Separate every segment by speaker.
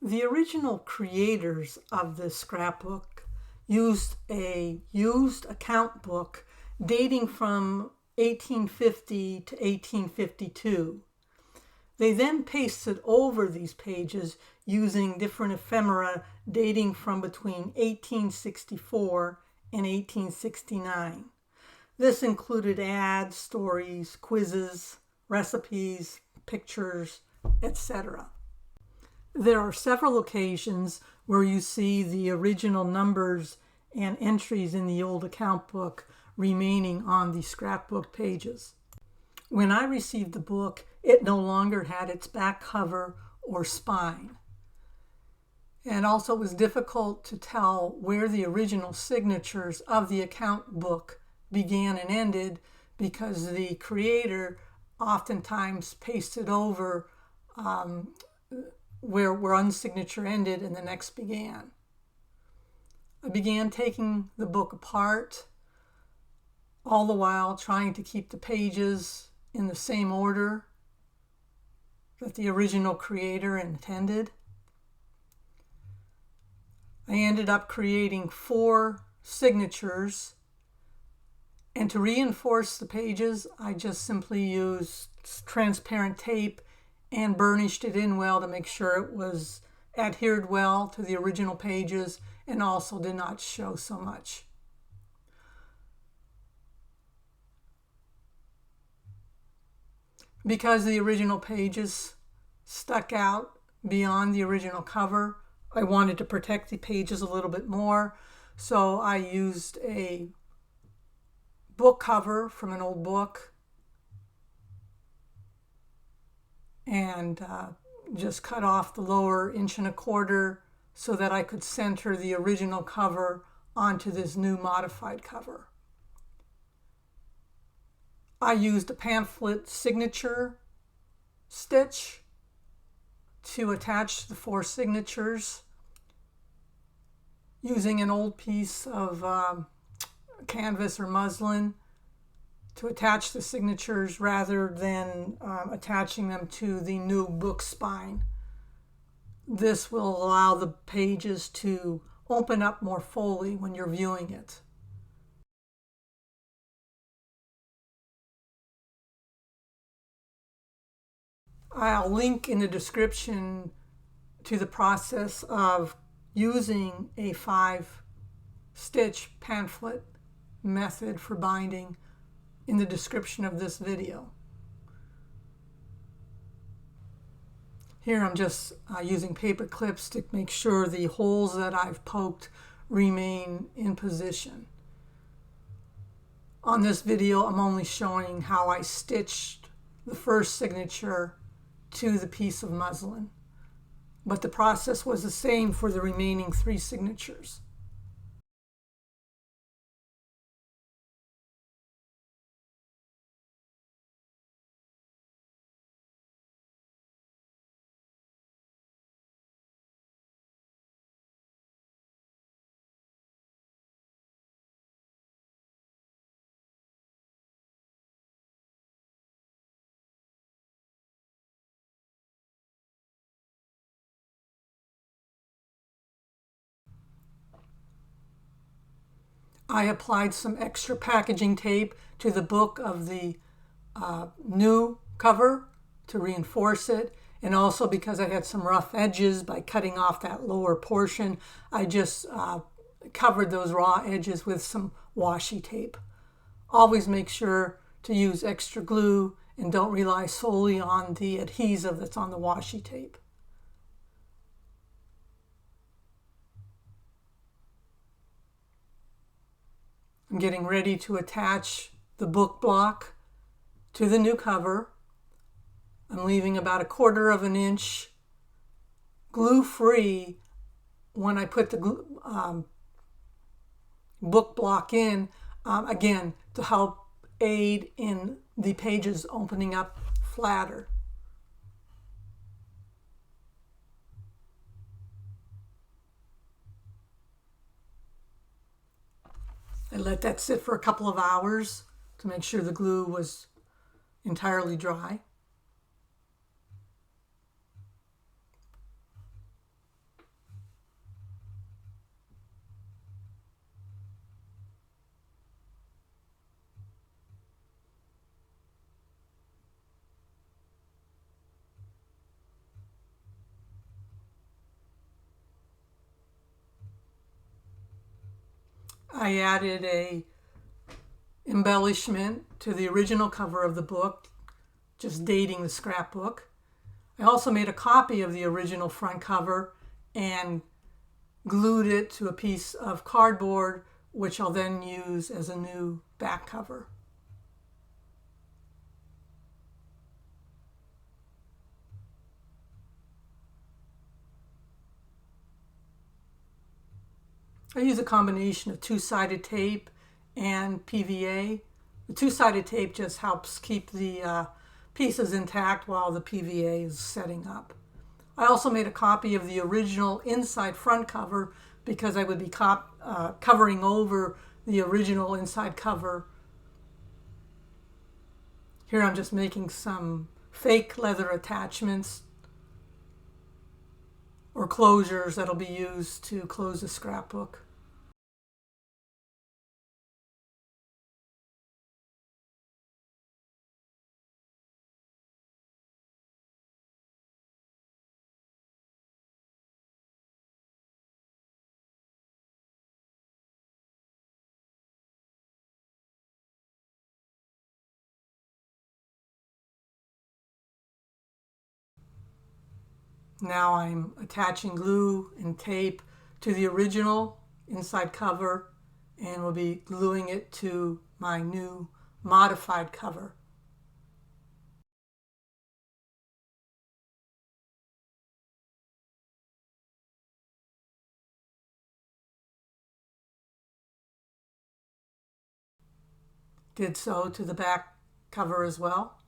Speaker 1: The original creators of the scrapbook used a used account book dating from 1850 to 1852. They then pasted over these pages using different ephemera dating from between 1864 and 1869. This included ads, stories, quizzes, recipes, pictures, etc. There are several occasions where you see the original numbers and entries in the old account book remaining on the scrapbook pages. When I received the book, it no longer had its back cover or spine. And also it was difficult to tell where the original signatures of the account book began and ended because the creator oftentimes pasted over where one signature ended and the next began. I began taking the book apart, all the while trying to keep the pages in the same order that the original creator intended. I ended up creating 4 signatures, and to reinforce the pages, I just simply used transparent tape and burnished it in well to make sure it was adhered well to the original pages and also did not show so much. Because the original pages stuck out beyond the original cover, I wanted to protect the pages a little bit more, so I used a book cover from an old book and just cut off the lower 1.25 inches so that I could center the original cover onto this new modified cover. I used a pamphlet signature stitch to attach the 4 signatures using an old piece of canvas or muslin to attach the signatures rather than attaching them to the new book spine. This will allow the pages to open up more fully when you're viewing it. I'll link in the description to the process of using a 5-stitch pamphlet method for binding in the description of this video. Here I'm just using paper clips to make sure the holes that I've poked remain in position. On this video, I'm only showing how I stitched the first signature to the piece of muslin, but the process was the same for the remaining 3 signatures. I applied some extra packaging tape to the book of the new cover to reinforce it, and also because I had some rough edges by cutting off that lower portion, I just covered those raw edges with some washi tape. Always make sure to use extra glue and don't rely solely on the adhesive that's on the washi tape. I'm getting ready to attach the book block to the new cover. I'm leaving about 1/4 inch glue-free when I put the book block in, again, to help aid in the pages opening up flatter. I let that sit for a couple of hours to make sure the glue was entirely dry. I added a embellishment to the original cover of the book, just dating the scrapbook. I also made a copy of the original front cover and glued it to a piece of cardboard, which I'll then use as a new back cover. I use a combination of two-sided tape and PVA. The two-sided tape just helps keep the pieces intact while the PVA is setting up. I also made a copy of the original inside front cover because I would be covering over the original inside cover. Here I'm just making some fake leather attachments or closures that'll be used to close the scrapbook. Now I'm attaching glue and tape to the original inside cover and will be gluing it to my new modified cover. Did so to the back cover as well.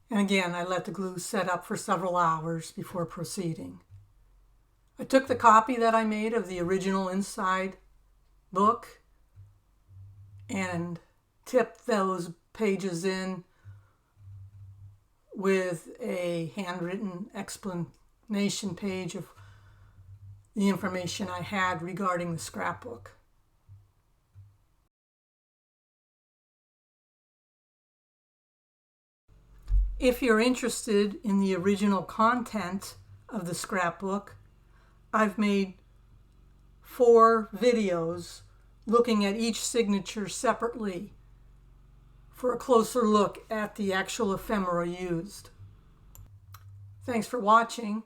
Speaker 1: And again, I let the glue set up for several hours before proceeding. I took the copy that I made of the original inside book and tipped those pages in with a handwritten explanation page of the information I had regarding the scrapbook. If you're interested in the original content of the scrapbook, I've made 4 videos looking at each signature separately for a closer look at the actual ephemera used. Thanks for watching.